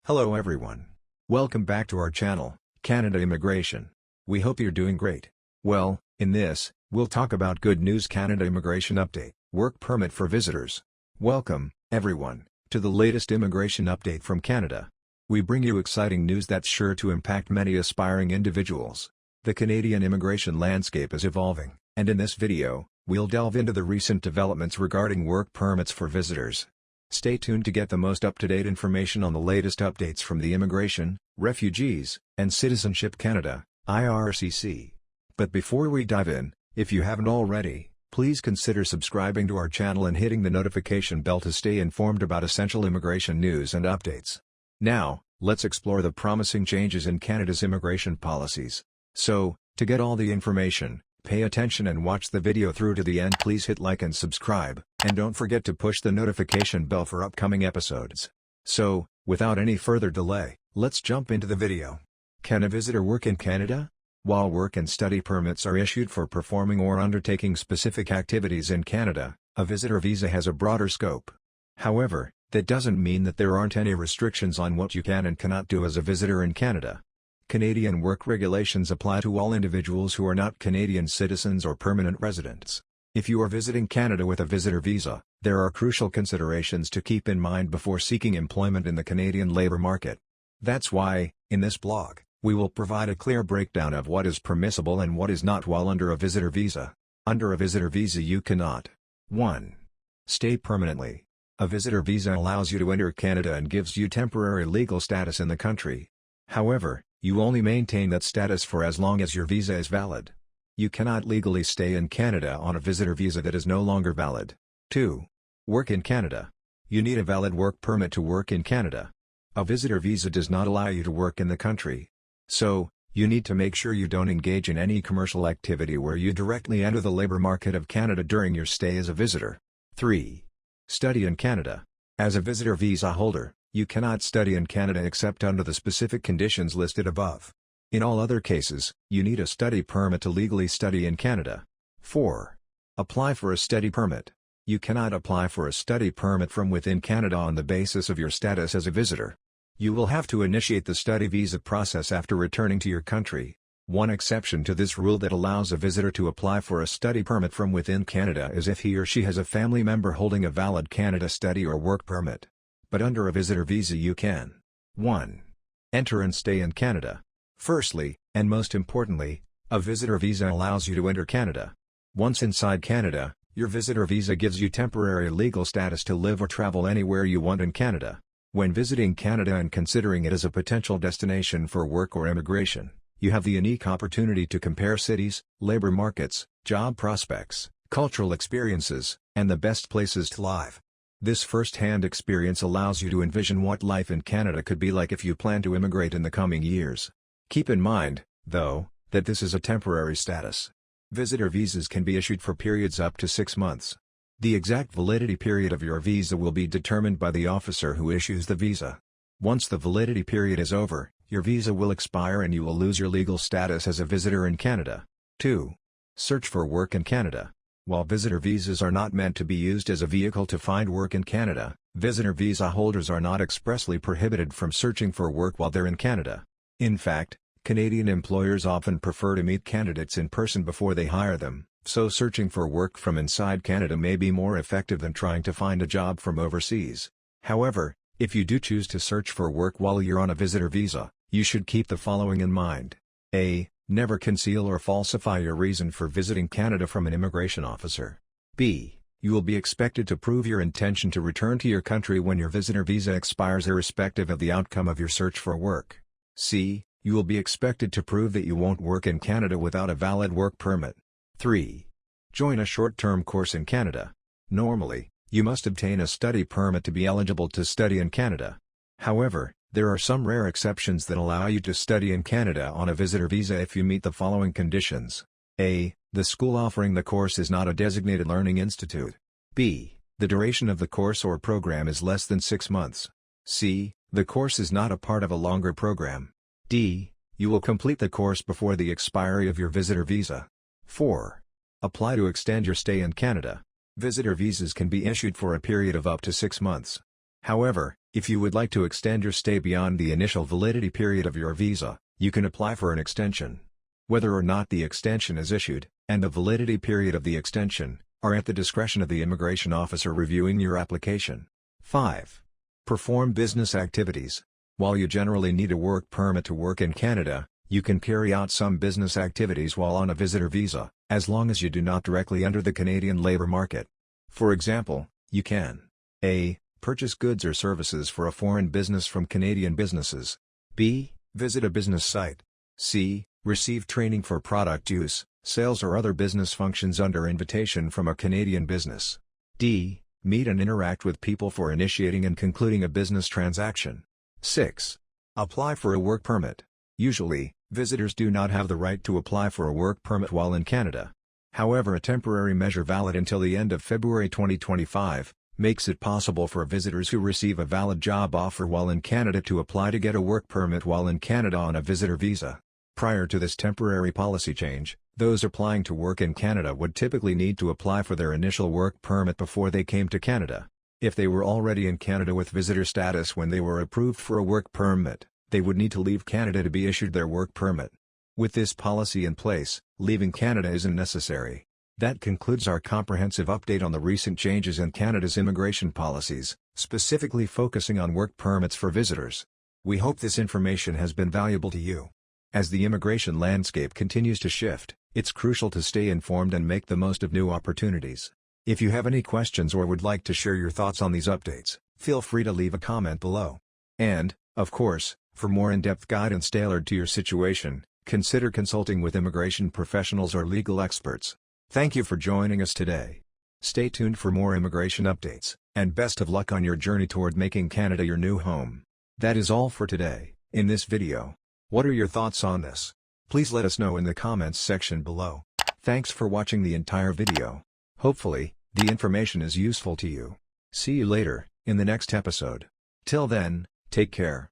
Hello everyone. Welcome back to our channel, Canada Immigration. We hope you're doing great. Well, in this, we'll talk about good news Canada Immigration Update, work permit for visitors. Welcome, everyone, to the latest immigration update from Canada. We bring you exciting news that's sure to impact many aspiring individuals. The Canadian immigration landscape is evolving, and in this video, we'll delve into the recent developments regarding work permits for visitors. Stay tuned to get the most up-to-date information on the latest updates from the Immigration, Refugees, and Citizenship Canada, IRCC. But before we dive in, if you haven't already, please consider subscribing to our channel and hitting the notification bell to stay informed about essential immigration news and updates. Now, let's explore the promising changes in Canada's immigration policies. So, to get all the information, pay attention and watch the video through to the end. Please hit like and subscribe, and don't forget to push the notification bell for upcoming episodes. So, without any further delay, let's jump into the video. Can a visitor work in Canada? While work and study permits are issued for performing or undertaking specific activities in Canada, a visitor visa has a broader scope. However, that doesn't mean that there aren't any restrictions on what you can and cannot do as a visitor in Canada. Canadian work regulations apply to all individuals who are not Canadian citizens or permanent residents. If you are visiting Canada with a visitor visa, there are crucial considerations to keep in mind before seeking employment in the Canadian labour market. That's why, in this blog, we will provide a clear breakdown of what is permissible and what is not while under a visitor visa. Under a visitor visa you cannot 1. Stay permanently. A visitor visa allows you to enter Canada and gives you temporary legal status in the country. However, you only maintain that status for as long as your visa is valid. You cannot legally stay in Canada on a visitor visa that is no longer valid. 2. Work in Canada. You need a valid work permit to work in Canada. A visitor visa does not allow you to work in the country. So, you need to make sure you don't engage in any commercial activity where you directly enter the labour market of Canada during your stay as a visitor. 3. Study in Canada. As a visitor visa holder, you cannot study in Canada except under the specific conditions listed above. In all other cases, you need a study permit to legally study in Canada. 4. Apply for a study permit. You cannot apply for a study permit from within Canada on the basis of your status as a visitor. You will have to initiate the study visa process after returning to your country. One exception to this rule that allows a visitor to apply for a study permit from within Canada is if he or she has a family member holding a valid Canada study or work permit. But under a visitor visa you can 1. Enter and stay in Canada. Firstly, and most importantly, a visitor visa allows you to enter Canada. Once inside Canada, your visitor visa gives you temporary legal status to live or travel anywhere you want in Canada. When visiting Canada and considering it as a potential destination for work or immigration, you have the unique opportunity to compare cities, labor markets, job prospects, cultural experiences, and the best places to live. This first-hand experience allows you to envision what life in Canada could be like if you plan to immigrate in the coming years. Keep in mind, though, that this is a temporary status. Visitor visas can be issued for periods up to 6 months. The exact validity period of your visa will be determined by the officer who issues the visa. Once the validity period is over, your visa will expire and you will lose your legal status as a visitor in Canada. 2. Search for work in Canada. While visitor visas are not meant to be used as a vehicle to find work in Canada, visitor visa holders are not expressly prohibited from searching for work while they're in Canada. In fact, Canadian employers often prefer to meet candidates in person before they hire them, so searching for work from inside Canada may be more effective than trying to find a job from overseas. However, if you do choose to search for work while you're on a visitor visa, you should keep the following in mind. A. Never conceal or falsify your reason for visiting Canada from an immigration officer. B. You will be expected to prove your intention to return to your country when your visitor visa expires irrespective of the outcome of your search for work. C. You will be expected to prove that you won't work in Canada without a valid work permit. 3. Join a short-term course in Canada. Normally, you must obtain a study permit to be eligible to study in Canada. However, there are some rare exceptions that allow you to study in Canada on a visitor visa if you meet the following conditions. A. The school offering the course is not a designated learning institute. B. The duration of the course or program is less than 6 months. C. The course is not a part of a longer program. D. You will complete the course before the expiry of your visitor visa. 4. Apply to extend your stay in Canada. Visitor visas can be issued for a period of up to 6 months. However, If you would like to extend your stay beyond the initial validity period of your visa, you can apply for an extension. Whether or not the extension is issued, and the validity period of the extension, are at the discretion of the immigration officer reviewing your application. 5. Perform business activities. While you generally need a work permit to work in Canada, you can carry out some business activities while on a visitor visa, as long as you do not directly enter the Canadian labor market. For example, you can a. Purchase goods or services for a foreign business from Canadian businesses. B. Visit a business site. C. Receive training for product use, sales or other business functions under invitation from a Canadian business. D. Meet and interact with people for initiating and concluding a business transaction. 6. Apply for a work permit. Usually, visitors do not have the right to apply for a work permit while in Canada. However, a temporary measure valid until the end of February 2025, makes it possible for visitors who receive a valid job offer while in Canada to apply to get a work permit while in Canada on a visitor visa. Prior to this temporary policy change, those applying to work in Canada would typically need to apply for their initial work permit before they came to Canada. If they were already in Canada with visitor status when they were approved for a work permit, they would need to leave Canada to be issued their work permit. With this policy in place, leaving Canada isn't necessary. That concludes our comprehensive update on the recent changes in Canada's immigration policies, specifically focusing on work permits for visitors. We hope this information has been valuable to you. As the immigration landscape continues to shift, it's crucial to stay informed and make the most of new opportunities. If you have any questions or would like to share your thoughts on these updates, feel free to leave a comment below. And, of course, for more in-depth guidance tailored to your situation, consider consulting with immigration professionals or legal experts. Thank you for joining us today. Stay tuned for more immigration updates, and best of luck on your journey toward making Canada your new home. That is all for today, in this video. What are your thoughts on this? Please let us know in the comments section below. Thanks for watching the entire video. Hopefully, the information is useful to you. See you later, in the next episode. Till then, take care.